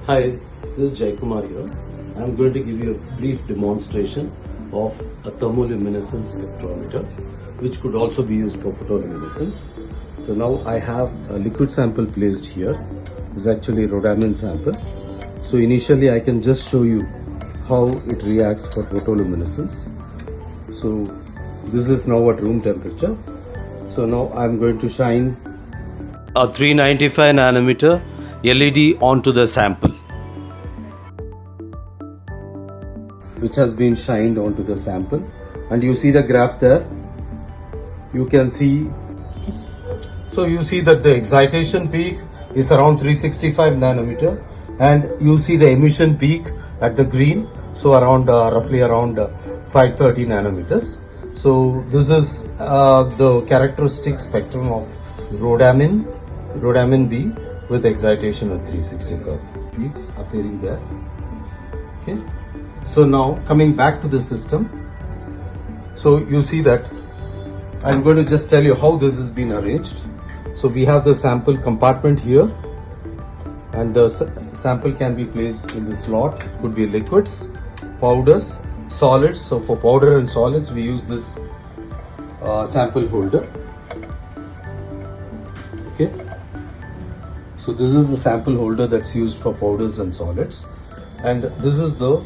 Hi, this is Jai Kumar here. I'm going to give you a brief demonstration of a thermoluminescence spectrometer, which could also be used for photoluminescence. So now I have a liquid sample placed here. It's actually a rhodamin sample. So initially I can just show you how it reacts for photoluminescence. So this is now at room temperature. So now I'm going to shine a 395 nanometer LED onto the sample, which has been shined onto the sample, and you see the graph there. You can see, so you see that the excitation peak is around 365 nanometer, and you see the emission peak at the green, so around roughly around 530 nanometers. So this is the characteristic spectrum of rhodamin B with excitation of 365 peaks appearing there. Okay. So now coming back to the system, so you see that I'm going to just tell you how this has been arranged. So we have the sample compartment here, and the sample can be placed in the slot. Could be liquids, powders, solids. So for powder and solids we use this sample holder. Okay. So this is the sample holder that's used for powders and solids, and this is the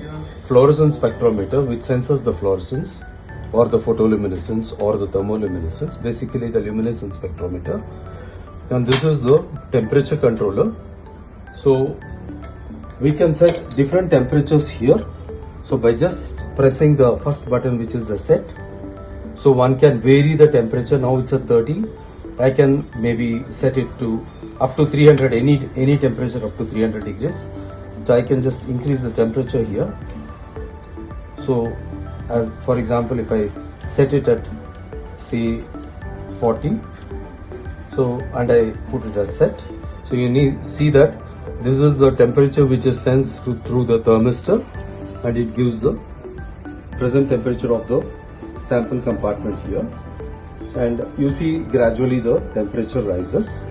fluorescence spectrometer, which senses the fluorescence or the photoluminescence or the thermoluminescence, basically the luminescence spectrometer. And this is the temperature controller. So we can set different temperatures here. So by just pressing the first button, which is the set, so one can vary the temperature. Now it's at 30. I can maybe set it to up to 300, any temperature up to 300 degrees. So I can just increase the temperature here. So as for example, if I set it at say 40, so and I put it as set, so you see that this is the temperature which is sensed through the thermistor, and it gives the present temperature of the sample compartment here. And you see gradually the temperature rises.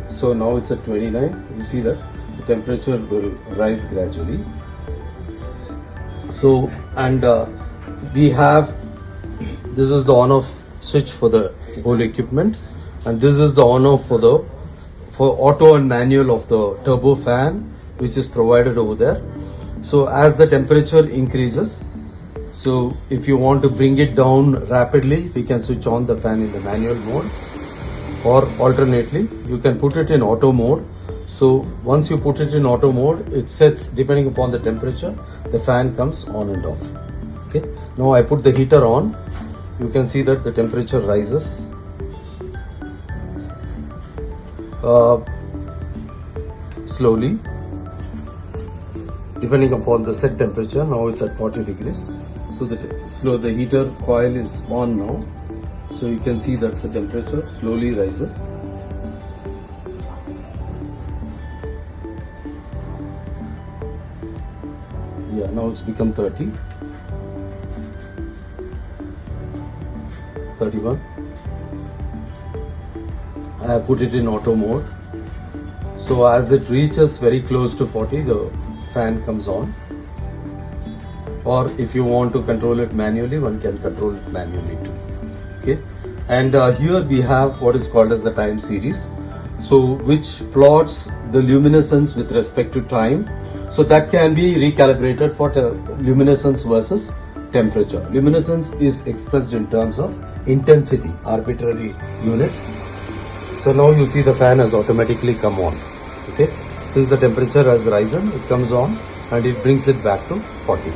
So now it's at 29. You see that the temperature will rise gradually. So, and we have, this is the on off switch for the whole equipment, and this is the on off for auto and manual of the turbo fan, which is provided over there. So as the temperature increases, so if you want to bring it down rapidly, we can switch on the fan in the manual mode, or alternately you can put it in auto mode. So once you put it in auto mode, it sets depending upon the temperature, the fan comes on and off. Okay. Now I put the heater on. You can see that the temperature rises. Slowly, depending upon the set temperature. Now it's at 40 degrees. So the heater coil is on now. So you can see that the temperature slowly rises. Yeah, now it's become 30, 31. I have put it in auto mode. So as it reaches very close to 40, the fan comes on. Or if you want to control it manually, one can control it manually too. Okay. And here we have what is called as the time series, so which plots the luminescence with respect to time. So that can be recalibrated for luminescence versus temperature. Luminescence is expressed in terms of intensity, arbitrary units. So now you see the fan has automatically come on. Okay, since the temperature has risen, it comes on and it brings it back to 40.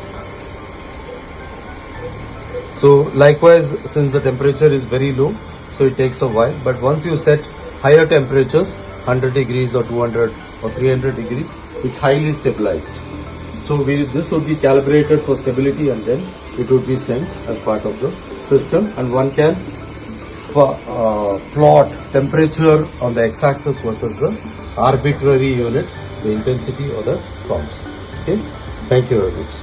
So likewise, since the temperature is very low, so it takes a while, but once you set higher temperatures, 100 degrees or 200 or 300 degrees, it's highly stabilized. So this would be calibrated for stability, and then it would be sent as part of the system, and one can plot temperature on the x-axis versus the arbitrary units, the intensity or the counts. Okay, thank you very much.